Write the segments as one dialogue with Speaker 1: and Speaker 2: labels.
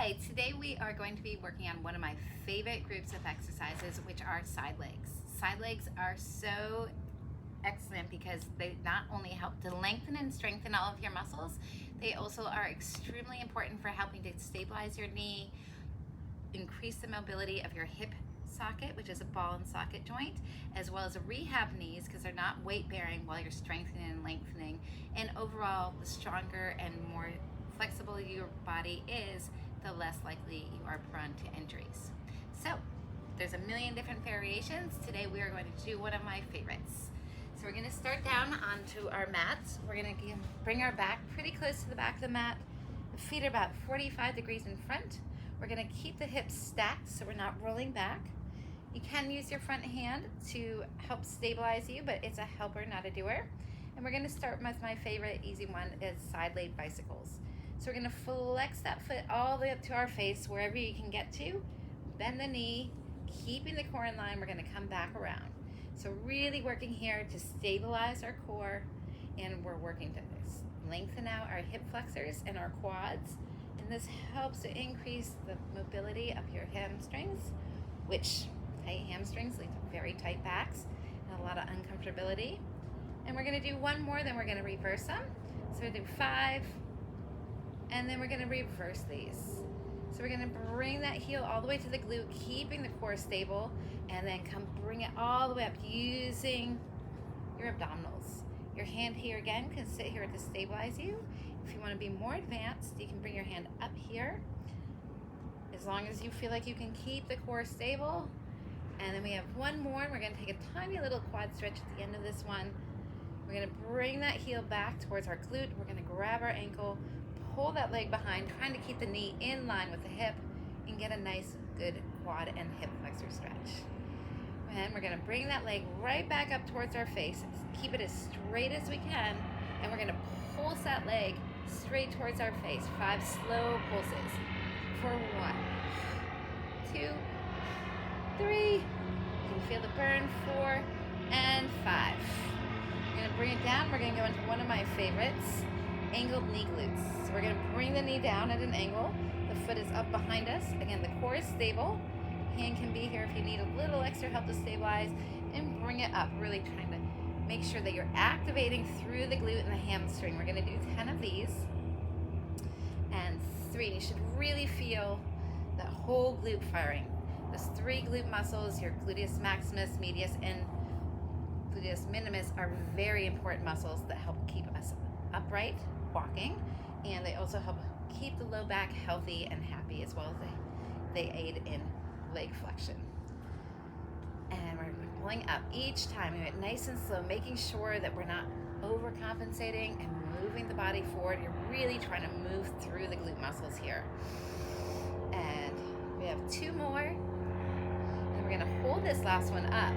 Speaker 1: Hi, today we are going to be working on one of my favorite groups of exercises, which are side legs. Side legs are so excellent because they not only help to lengthen and strengthen all of your muscles, they also are extremely important for helping to stabilize your knee, increase the mobility of your hip socket, which is a ball and socket joint, as well as a rehab knees because they're not weight bearing while you're strengthening and lengthening. And overall, the stronger and more flexible your body is, the less likely you are prone to injuries. So there's a million different variations. Today we are going to do one of my favorites. So we're going to start down onto our mats. We're going to bring our back pretty close to the back of the mat. The feet are about 45 degrees in front. We're going to keep the hips stacked so we're not rolling back. You can use your front hand to help stabilize you, but it's a helper, not a doer. And we're going to start with my favorite easy one is side leg bicycles. So we're going to flex that foot all the way up to our face, wherever you can get to. Bend the knee, keeping the core in line. We're going to come back around. So really working here to stabilize our core, and we're working to lengthen out our hip flexors and our quads. And this helps to increase the mobility of your hamstrings, which tight hamstrings lead to very tight backs and a lot of uncomfortability. And we're going to do one more, then we're going to reverse them. So we'll do 5, and then we're going to reverse these. So we're going to bring that heel all the way to the glute, keeping the core stable, and then bring it all the way up using your abdominals. Your hand here again can sit here to stabilize you. If you want to be more advanced, you can bring your hand up here, as long as you feel like you can keep the core stable. And then we have one more, and we're going to take a tiny little quad stretch at the end of this one. We're going to bring that heel back towards our glute. We're going to grab our ankle, pull that leg behind, trying to keep the knee in line with the hip and get a nice, good quad and hip flexor stretch. And we're going to bring that leg right back up towards our face. Keep it as straight as we can, and we're going to pulse that leg straight towards our face. 5 slow pulses for 1, 2, 3. You can feel the burn. 4 and 5. We're going to bring it down. We're going to go into one of my favorites, angled knee glutes. So we're going to bring the knee down at an angle. The foot is up behind us. Again, the core is stable. Hand can be here if you need a little extra help to stabilize, and bring it up, really trying to make sure that you're activating through the glute and the hamstring. We're going to do 10 of these, and 3. You should really feel that whole glute firing. Those 3 glute muscles, your gluteus maximus, medius, and gluteus minimus, are very important muscles that help keep us upright walking, and they also help keep the low back healthy and happy, as well as they aid in leg flexion. And we're pulling up each time. We do it nice and slow, making sure that we're not overcompensating and moving the body forward. You're really trying to move through the glute muscles here. And we have 2 more. And we're going to hold this last one up.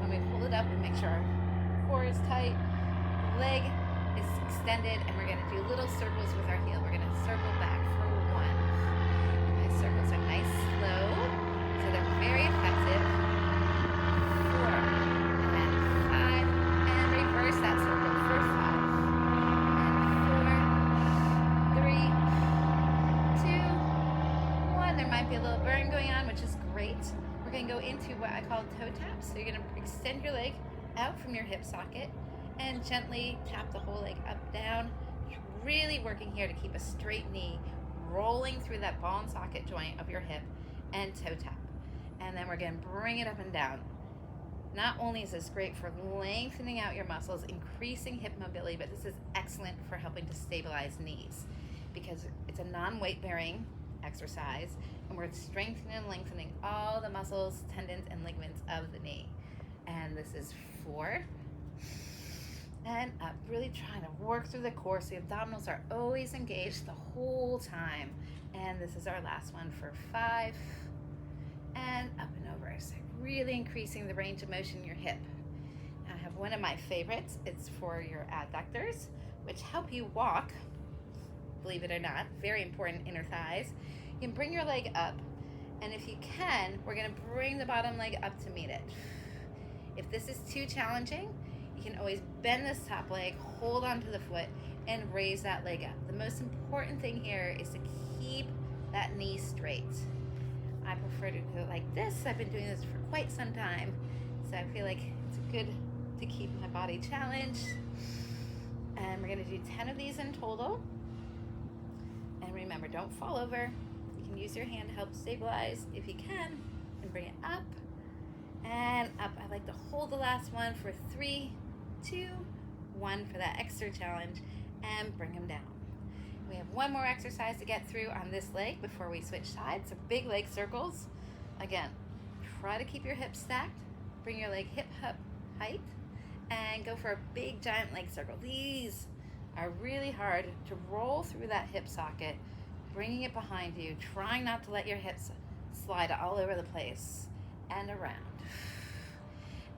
Speaker 1: When we pull it up, we make sure our core is tight, leg is extended, and we're going to do little circles with our heel. We're going to circle back for 1. And my circles are nice, slow, so they're very effective. 4 and 5, and reverse that circle for 5 and 4, 3, 2, 1. There might be a little burn going on, which is great. We're going to go into what I call toe taps. So you're going to extend your leg out from your hip socket and gently tap the whole leg up, down. Really working here to keep a straight knee, rolling through that ball and socket joint of your hip, and toe tap. And then we're going to bring it up and down. Not only is this great for lengthening out your muscles, increasing hip mobility, but this is excellent for helping to stabilize knees, because it's a non-weight bearing exercise, and we're strengthening and lengthening all the muscles, tendons, and ligaments of the knee. And this is 4 and up, really trying to work through the core so the abdominals are always engaged the whole time. And this is our last one for 5 and up and over. So really increasing the range of motion in your hip. Now I have one of my favorites. It's for your adductors, which help you walk, believe it or not. Very important, inner thighs. You can bring your leg up, and if you can, we're going to bring the bottom leg up to meet it. If this is too challenging, you can always bend this top leg, hold onto the foot, and raise that leg up. The most important thing here is to keep that knee straight. I prefer to do it like this. I've been doing this for quite some time, so I feel like it's good to keep my body challenged. And we're gonna do 10 of these in total. And remember, don't fall over. You can use your hand to help stabilize if you can, and bring it up and up. I like to hold the last one for 3, 2, 1 for that extra challenge, and bring them down. We have one more exercise to get through on this leg before we switch sides. So big leg circles. Again, try to keep your hips stacked. Bring your leg hip height and go for a big giant leg circle. These are really hard to roll through that hip socket, bringing it behind you, trying not to let your hips slide all over the place, and around.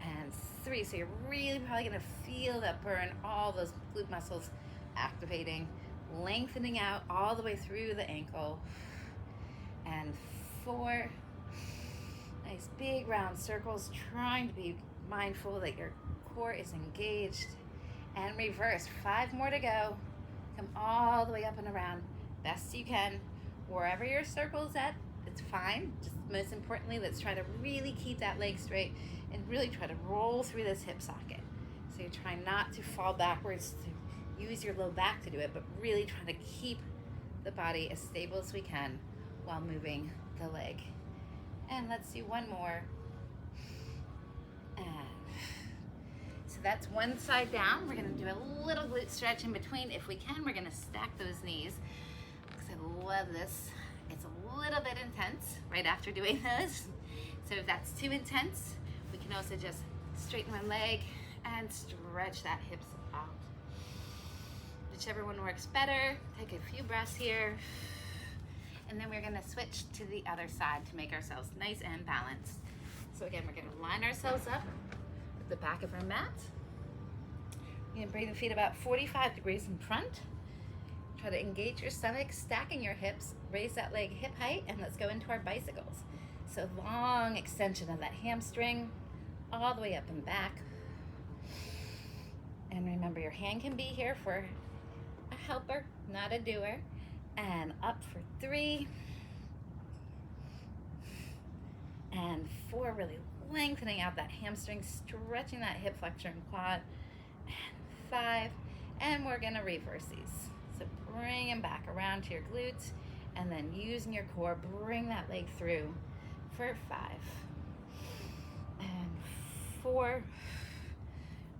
Speaker 1: And 3, so you're really probably gonna feel that burn, all those glute muscles activating, lengthening out all the way through the ankle. And 4, nice big round circles, trying to be mindful that your core is engaged. And reverse, 5 more to go. Come all the way up and around, best you can. Wherever your circle's at, it's fine. Just most importantly, let's try to really keep that leg straight and really try to roll through this hip socket. So you're trying not to fall backwards, to use your low back to do it, but really trying to keep the body as stable as we can while moving the leg. And let's do one more. And so that's one side down. We're gonna do a little glute stretch in between. If we can, we're gonna stack those knees, because I love this. It's a little bit intense right after doing those. So if that's too intense, we can also just straighten my leg and stretch that hips out. Whichever one works better. Take a few breaths here. And then we're gonna switch to the other side to make ourselves nice and balanced. So again, we're gonna line ourselves up at the back of our mat. You're gonna bring the feet about 45 degrees in front. Try to engage your stomach, stacking your hips, raise that leg hip height, and let's go into our bicycles. So long extension of that hamstring, all the way up and back. And remember, your hand can be here for a helper, not a doer. And up for 3. And 4, really lengthening out that hamstring, stretching that hip flexor and quad. And 5, and we're gonna reverse these. So bring them back around to your glutes, and then using your core, bring that leg through for 5. And 4.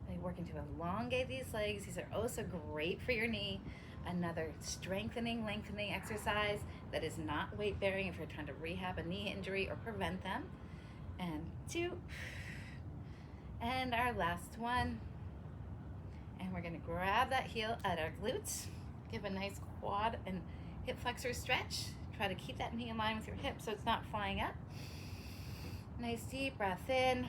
Speaker 1: Really working to elongate these legs. These are also great for your knee. Another strengthening, lengthening exercise that is not weight bearing if you're trying to rehab a knee injury or prevent them. And 2. And our last one. And we're gonna grab that heel at our glutes. Give a nice quad and hip flexor stretch. Try to keep that knee in line with your hip so it's not flying up. Nice deep breath in.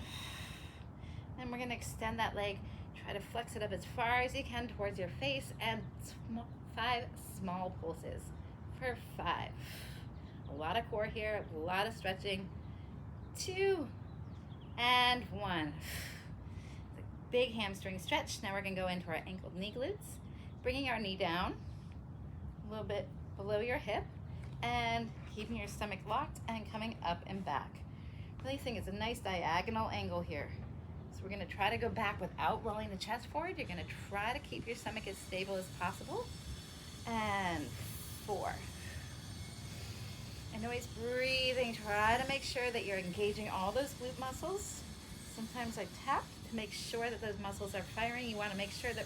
Speaker 1: And we're gonna extend that leg. Try to flex it up as far as you can towards your face, and 5 small pulses for 5. A lot of core here, a lot of stretching. 2 and 1. It's a big hamstring stretch. Now we're gonna go into our ankle knee glutes, bringing our knee down a little bit below your hip and keeping your stomach locked and coming up and back. Really think it's a nice diagonal angle here. So we're gonna try to go back without rolling the chest forward. You're gonna try to keep your stomach as stable as possible. And 4. And always breathing. Try to make sure that you're engaging all those glute muscles. Sometimes I tap to make sure that those muscles are firing. You wanna make sure that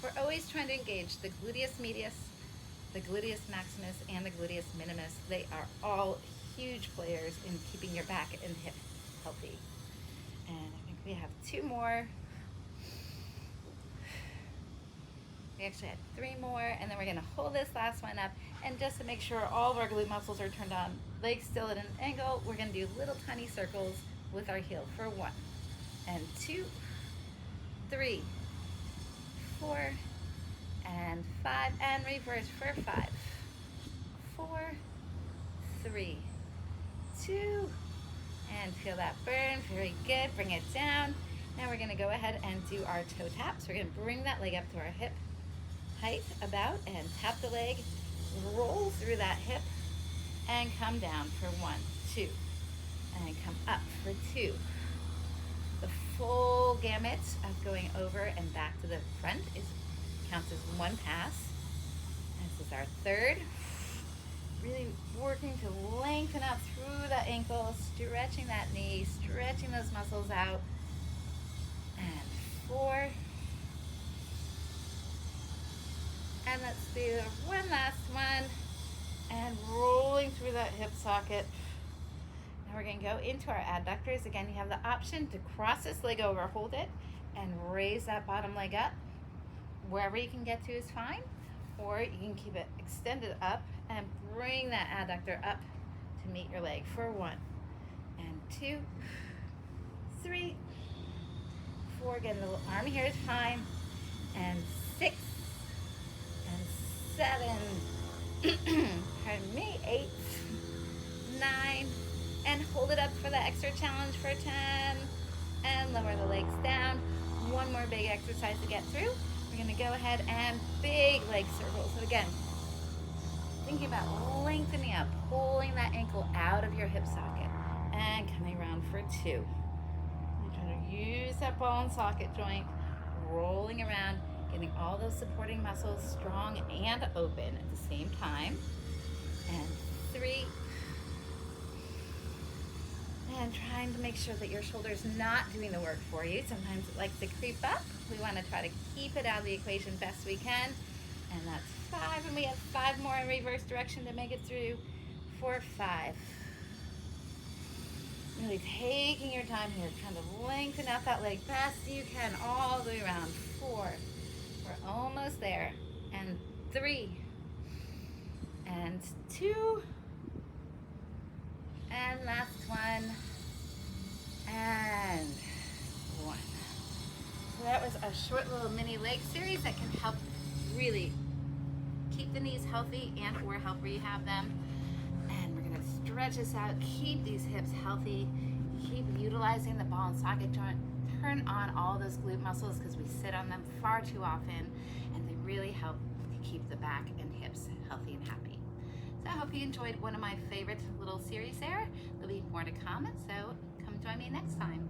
Speaker 1: we're always trying to engage the gluteus medius, the gluteus maximus, and the gluteus minimus. They are all huge players in keeping your back and hip healthy. And I think we have 2 more. We actually had 3 more, and then we're gonna hold this last one up, and just to make sure all of our glute muscles are turned on, legs still at an angle, we're gonna do little tiny circles with our heel for 1, and 2, 3, 4, and 5, and reverse for 5, 4, 3, 2, and feel that burn. Very good. Bring it down. Now we're gonna go ahead and do our toe taps. We're gonna bring that leg up to our hip height about and tap the leg, roll through that hip, and come down for 1, 2, and come up for 2. The full gamut of going over and back to the front counts as 1 pass. This is our 3rd. Really working to lengthen out through the ankle, stretching that knee, stretching those muscles out. And 4. And let's do one last one. And rolling through that hip socket. Now we're going to go into our adductors. Again, you have the option to cross this leg over, hold it, and raise that bottom leg up. Wherever you can get to is fine. Or you can keep it extended up and bring that adductor up to meet your leg for 1, and 2, 3, 4. Again, the little arm here is fine. And 6, and 7, pardon me, 8, 9, and hold it up for the extra challenge for 10, and lower the legs down. One more big exercise to get through. We're going to go ahead and big leg circles. So again, thinking about lengthening up, pulling that ankle out of your hip socket, and coming around for 2. You're trying to use that ball and socket joint, rolling around, getting all those supporting muscles strong and open at the same time. And 3. And trying to make sure that your shoulder's not doing the work for you. Sometimes it likes to creep up. We want to try to keep it out of the equation best we can. And that's 5, and we have 5 more in reverse direction to make it through for 5. Really taking your time here, kind of lengthen out that leg best you can all the way around. 4, we're almost there, and 3, and 2, and last one, and 1. So that was a short little mini leg series that can help really keep the knees healthy and or help rehab them. And we're gonna stretch this out, keep these hips healthy, keep utilizing the ball and socket joint, turn on all those glute muscles because we sit on them far too often, and they really help to keep the back and hips healthy and happy. So I hope you enjoyed one of my favorite little series there. There'll be more to come, so come join me next time.